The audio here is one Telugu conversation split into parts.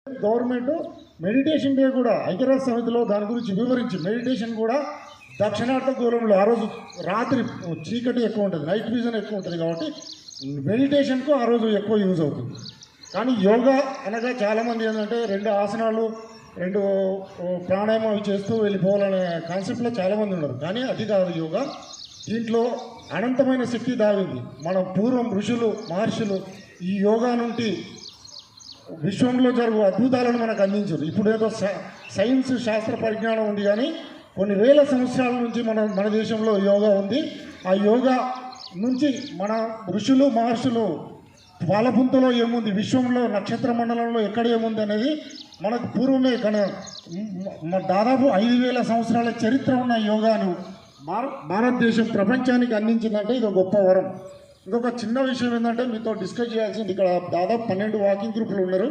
గవర్నమెంట్ మెడిటేషన్ డే కూడా ఐక్యరాజ్య సమితిలో దాని గురించి వివరించి మెడిటేషన్ కూడా దక్షిణార్థ గోళంలో ఆ రోజు రాత్రి చీకటి ఎక్కువ ఉంటుంది, నైట్ విజన్ ఎక్కువ ఉంటుంది కాబట్టి మెడిటేషన్కు ఆ రోజు ఎక్కువ యూజ్ అవుతుంది. కానీ యోగా అనగా చాలామంది ఏంటంటే 2 ఆసనాలు 2 ప్రాణాయామాలు చేస్తూ వెళ్ళిపోవాలనే కాన్సెప్ట్లో చాలామంది ఉన్నారు. కానీ అది కాదు యోగా. దీంట్లో అనంతమైన శక్తి దాగింది. మన పూర్వం ఋషులు మహర్షులు ఈ యోగా నుండి విశ్వంలో జరుగు అద్భుతాలను మనకు అందించారు. ఇప్పుడు ఏదో సైన్స్ శాస్త్ర పరిజ్ఞానం ఉంది, కానీ కొన్ని వేల సంవత్సరాల నుంచి మన దేశంలో యోగా ఉంది. ఆ యోగా నుంచి మన ఋషులు మహర్షులు పాలపుంతలో ఏముంది, విశ్వంలో నక్షత్ర మండలంలో ఎక్కడ ఏముంది అనేది మనకు పూర్వమే దాదాపు 5,000 సంవత్సరాల చరిత్ర ఉన్న యోగాను భారతదేశం ప్రపంచానికి అందించిందంటే ఇది ఒక గొప్ప వరం. ఇంకొక చిన్న విషయం ఏంటంటే మీతో డిస్కస్ చేయాల్సింది, ఇక్కడ దాదాపు 12 వాకింగ్ గ్రూపులు ఉన్నారు.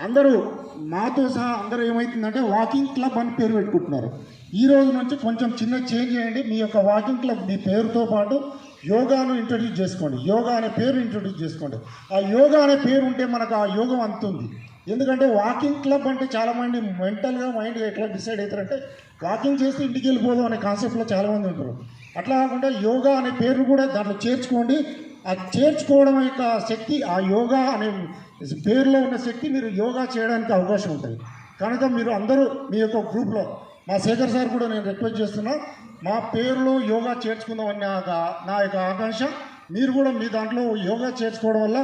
అందరూ మాతో సహా అందరూ ఏమవుతుందంటే వాకింగ్ క్లబ్ అని పేరు పెట్టుకుంటున్నారు. ఈ రోజు నుంచి కొంచెం చిన్న చేంజ్ చేయండి. మీ యొక్క వాకింగ్ క్లబ్ మీ పేరుతో పాటు యోగాను ఇంట్రడ్యూస్ చేసుకోండి. యోగా అనే పేరు ఇంట్రడ్యూస్ చేసుకోండి. ఆ యోగా అనే పేరు ఉంటే మనకు ఆ యోగం అందుతుంది. ఎందుకంటే వాకింగ్ క్లబ్ అంటే చాలామంది మెంటల్గా మైండ్గా ఎట్లా డిసైడ్ అవుతారంటే వాకింగ్ చేస్తే ఇంటికి వెళ్ళిపోదాం అనే కాన్సెప్ట్లో చాలామంది ఉంటారు. అట్లా కాకుండా యోగా అనే పేరు కూడా దాంట్లో చేర్చుకోండి. ఆ చేర్చుకోవడం యొక్క శక్తి, ఆ యోగా అనే పేరులో ఉన్న శక్తి మీరు యోగా చేయడానికి అవకాశం ఉంటుంది. కనుక మీరు అందరూ మీ యొక్క గ్రూప్లో, మా శేఖర్ సార్ కూడా నేను రిక్వెస్ట్ చేస్తున్నా, మా పేరులో యోగా చేర్చుకుందామని నా యొక్క ఆకాంక్ష. మీరు కూడా మీ దాంట్లో యోగా చేర్చుకోవడం వల్ల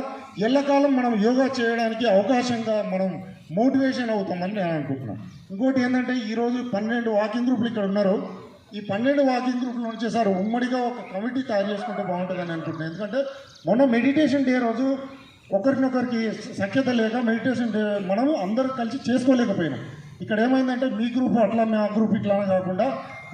ఎల్లకాలం మనం యోగా చేయడానికి అవకాశంగా మనం మోటివేషన్ అవుతామని నేను అనుకుంటున్నాను. ఇంకోటి ఏంటంటే ఈరోజు 12 వాకింగ్ గ్రూపులు ఇక్కడ ఉన్నారు. ఈ 12 వాకింగ్ గ్రూపులు వచ్చేసారి ఉమ్మడిగా ఒక కమిటీ తయారు చేసుకుంటే బాగుంటుందని అనుకుంటున్నాను. ఎందుకంటే మొన్న మెడిటేషన్ డే రోజు ఒకరినొకరికి సఖ్యత లేక మెడిటేషన్ డే మనం అందరూ కలిసి చేసుకోలేకపోయినాం. ఇక్కడ ఏమైందంటే మీ గ్రూప్ అట్లా మా గ్రూప్ ఇట్లా కాకుండా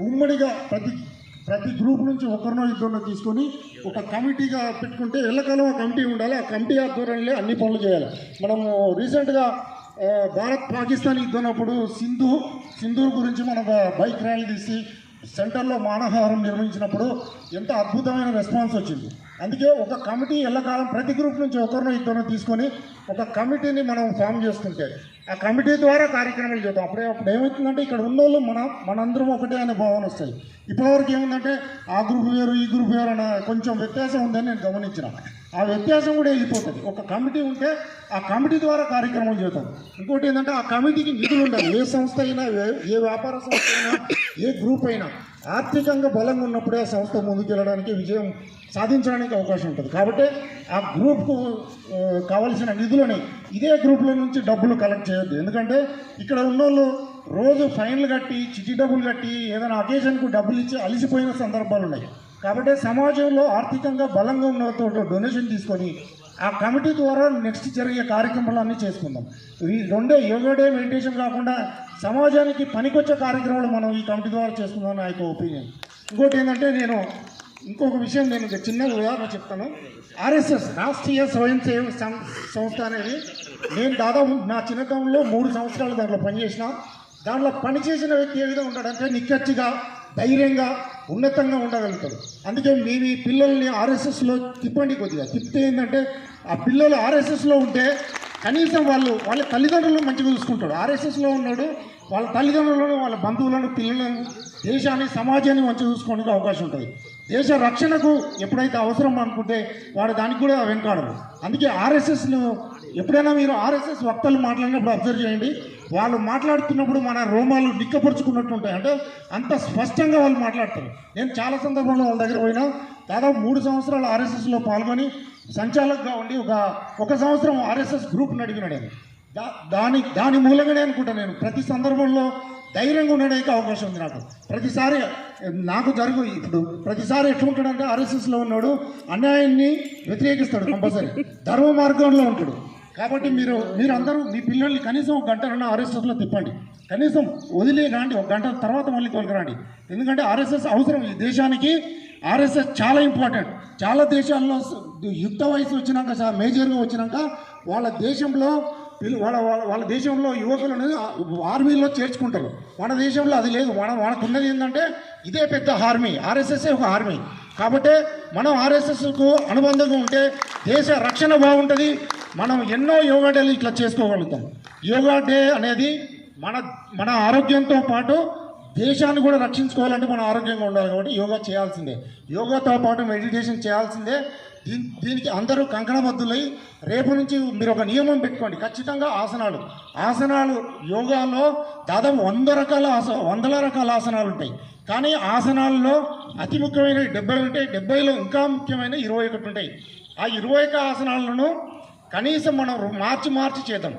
ఉమ్మడిగా ప్రతి గ్రూప్ నుంచి ఒకరినో ఇద్దరినో తీసుకొని ఒక కమిటీగా పెట్టుకుంటే ఎల్లకాలం ఆ కమిటీ ఉండాలి. ఆ కమిటీ ఆధ్వర్యంలో అన్ని పనులు చేయాలి. మనము రీసెంట్గా భారత్ పాకిస్తాన్ యుద్ధం అప్పుడు సింధూర్ గురించి మన బైక్ ర్యాలీ తీసి సెంటర్లో మానవహారం నిర్వహించినప్పుడు ఎంత అద్భుతమైన రెస్పాన్స్ వచ్చింది. అందుకే ఒక కమిటీ ఎల్లకాలం ప్రతి గ్రూప్ నుంచి ఒకరినో ఇద్దరినో తీసుకొని ఒక కమిటీని మనం ఫామ్ చేసుకుంటే ఆ కమిటీ ద్వారా కార్యక్రమాలు చేద్దాం. అప్పుడు ఏమవుతుందంటే ఇక్కడ ఉన్నోళ్ళు మనందరం ఒకటే అనే భావన వస్తాయి. ఇప్పటివరకు ఏముందంటే ఆ గ్రూప్ వేరు ఈ గ్రూప్ వేరు అన్న కొంచెం వ్యత్యాసం ఉందని నేను గమనించిన. ఆ వ్యత్యాసం కూడా వెళ్ళిపోతుంది. ఒక కమిటీ ఉంటే ఆ కమిటీ ద్వారా కార్యక్రమాలు చేద్దాం. ఇంకోటి ఏంటంటే ఆ కమిటీకి నిధులు ఉండాలి. ఏ సంస్థ అయినా, ఏ వ్యాపార సంస్థ అయినా, ఏ గ్రూప్ అయినా ఆర్థికంగా బలంగా ఉన్నప్పుడే ఆ సంస్థ ముందుకెళ్ళడానికి, విజయం సాధించడానికి అవకాశం ఉంటుంది. కాబట్టి ఆ గ్రూప్కు కావలసిన నిధులని ఇదే గ్రూప్ల నుంచి డబ్బులు కలెక్ట్ చేయొద్దు. ఎందుకంటే ఇక్కడ ఉన్నోళ్ళు రోజు ఫైన్లు కట్టి, చిట్టి డబ్బులు కట్టి, ఏదైనా అకేషన్కు డబ్బులు ఇచ్చి అలిసిపోయిన సందర్భాలు ఉన్నాయి. కాబట్టి సమాజంలో ఆర్థికంగా బలంగా ఉన్నతో డొనేషన్ తీసుకొని ఆ కమిటీ ద్వారా నెక్స్ట్ జరిగే కార్యక్రమాలన్నీ చేసుకుందాం. ఈ 2 యోగా డే మెడిటేషన్ కాకుండా సమాజానికి పనికొచ్చే కార్యక్రమాలు మనం ఈ కమిటీ ద్వారా చేసుకుందాం నా యొక్క ఒపీనియన్. ఇంకోటి ఏంటంటే ఇంకొక విషయం నేను చిన్న ఉదాహరణ చెప్తాను. RSS రాష్ట్రీయ స్వయం సేవక సంస్థ అనేది నేను దాదాపు నా చిన్నతనంలో 3 సంవత్సరాలు దాంట్లో పనిచేసిన. దాంట్లో పనిచేసిన వ్యక్తి ఏ విధంగా ఉంటాడంటే నిక్కచ్చిగా, ధైర్యంగా, ఉన్నతంగా ఉండగలుగుతాడు. అందుకే మీ పిల్లల్ని RSSలో తిప్పండి. కొద్దిగా తిప్పితే ఏంటంటే ఆ పిల్లలు RSSలో ఉంటే కనీసం వాళ్ళ తల్లిదండ్రులను మంచిగా చూసుకుంటాడు. RSSలో ఉన్నాడు, వాళ్ళ తల్లిదండ్రులను, వాళ్ళ బంధువులను, పిల్లలను, దేశాన్ని, సమాజాన్ని మంచిగా చూసుకోవడానికి అవకాశం ఉంటుంది. దేశ రక్షణకు ఎప్పుడైతే అవసరం అనుకుంటే వాడు దానికి కూడా వెనకాడరు. అందుకే RSSను ఎప్పుడైనా మీరు RSS వక్తలు మాట్లాడినప్పుడు అబ్జర్వ్ చేయండి. వాళ్ళు మాట్లాడుతున్నప్పుడు మన రోమాలు నిక్కపరుచుకున్నట్టు ఉంటాయి. అంటే అంత స్పష్టంగా వాళ్ళు మాట్లాడతారు. నేను చాలా సందర్భంలో వాళ్ళ దగ్గర పోయినా దాదాపు 3 సంవత్సరాలు RSSలో పాల్గొని సంచాలకుగా ఉండి ఒక సంవత్సరం RSS గ్రూప్ నడిపినాడు. దాని మూలంగానే అనుకుంటా నేను ప్రతి సందర్భంలో ధైర్యంగా ఉండడానికి అవకాశం ఉంది. ప్రతిసారి ఇప్పుడు ప్రతిసారి ఎట్లుంటాడంటే RSSలో ఉన్నాడు అన్యాయాన్ని వ్యతిరేకిస్తాడు, కంపల్సరీ ధర్మ మార్గంలో ఉంటాడు. కాబట్టి మీరందరూ మీ పిల్లల్ని కనీసం 1 గంటనన్నా RSSలో తిప్పండి. కనీసం వదిలి రాండి, 1 గంట తర్వాత మళ్ళీ తోలుకురండి. ఎందుకంటే RSS అవసరం ఈ దేశానికి. RSS చాలా ఇంపార్టెంట్. చాలా దేశాల్లో యుక్త వయసు వచ్చినాక, మేజర్గా వచ్చినాక వాళ్ళ దేశంలో యువకులను ఆర్మీలో చేర్చుకుంటారు. మన దేశంలో అది లేదు. మనకున్నది ఏంటంటే ఇదే పెద్ద ఆర్మీ. RSSఏ ఒక ఆర్మీ. కాబట్టి మనం RSSకు అనుబంధంగా ఉంటే దేశ రక్షణ బాగుంటుంది, మనం ఎన్నో యోగా డేలు ఇట్లా చేసుకోగలుగుతాం. యోగా డే అనేది మన మన ఆరోగ్యంతో పాటు దేశాన్ని కూడా రక్షించుకోవాలంటే మనం ఆరోగ్యంగా ఉండాలి కాబట్టి యోగా చేయాల్సిందే. యోగాతో పాటు మెడిటేషన్ చేయాల్సిందే. దీనికి అందరూ కంకణబద్ధులై రేపు నుంచి మీరు ఒక నియమం పెట్టుకోండి. ఖచ్చితంగా ఆసనాలు యోగాలో దాదాపు వందల రకాల ఆసనాలు ఉంటాయి. కానీ ఆసనాల్లో అతి ముఖ్యమైన 70 ఉంటాయి. 70లో ఇంకా ముఖ్యమైన 21 ఉంటాయి. ఆ 21 ఆసనాలను కనీసం మనం మార్చి చేద్దాం.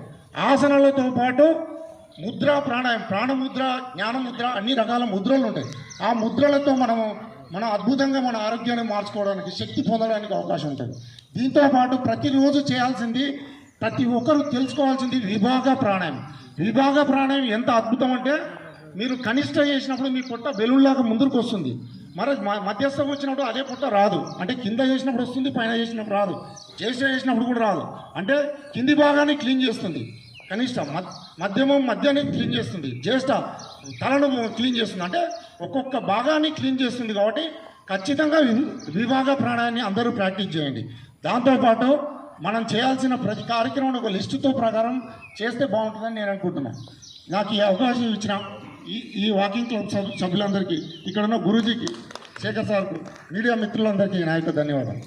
ఆసనాలతో పాటు ముద్ర, ప్రాణాయామం, ప్రాణముద్ర, జ్ఞానముద్ర, అన్ని రకాల ముద్రలు ఉంటాయి. ఆ ముద్రలతో మనం అద్భుతంగా మన ఆరోగ్యాన్ని మార్చుకోవడానికి, శక్తి పొందడానికి అవకాశం ఉంటుంది. దీంతో పాటు ప్రతిరోజు చేయాల్సింది, ప్రతి ఒక్కరు తెలుసుకోవాల్సింది విభాగ ప్రాణాయామం ఎంత అద్భుతం అంటే, మీరు కనిష్ట చేసినప్పుడు మీ పొట్ట బెలూన్లాగా ముందుకు వస్తుంది. మరి మధ్యస్థం వచ్చినప్పుడు అదే పొట్ట రాదు. అంటే కింద చేసినప్పుడు వస్తుంది, పైన చేసినప్పుడు రాదు, జ్యేష్ఠ చేసినప్పుడు కూడా రాదు. అంటే కింది భాగాన్ని క్లీన్ చేస్తుంది కనిష్ట, మధ్యాన్ని క్లీన్ చేస్తుంది, జ్యేష్ఠ తలను క్లీన్ చేస్తుంది. అంటే ఒక్కొక్క భాగాన్ని క్లీన్ చేస్తుంది. కాబట్టి ఖచ్చితంగా విభాగ ప్రాణాయాన్ని అందరూ ప్రాక్టీస్ చేయండి. దాంతోపాటు మనం చేయాల్సిన ప్రతి కార్యక్రమం ఒక లిస్టుతో ప్రకారం చేస్తే బాగుంటుందని నేను అనుకుంటున్నాను. నాకు ఈ అవకాశం ఇచ్చిన ఈ వాకింగ్ క్లబ్ సభ్యులందరికీ, ఇక్కడ ఉన్న గురూజీకి, శేఖర్ సార్కు, మీడియా మిత్రులందరికీ నా యొక్క ధన్యవాదాలు.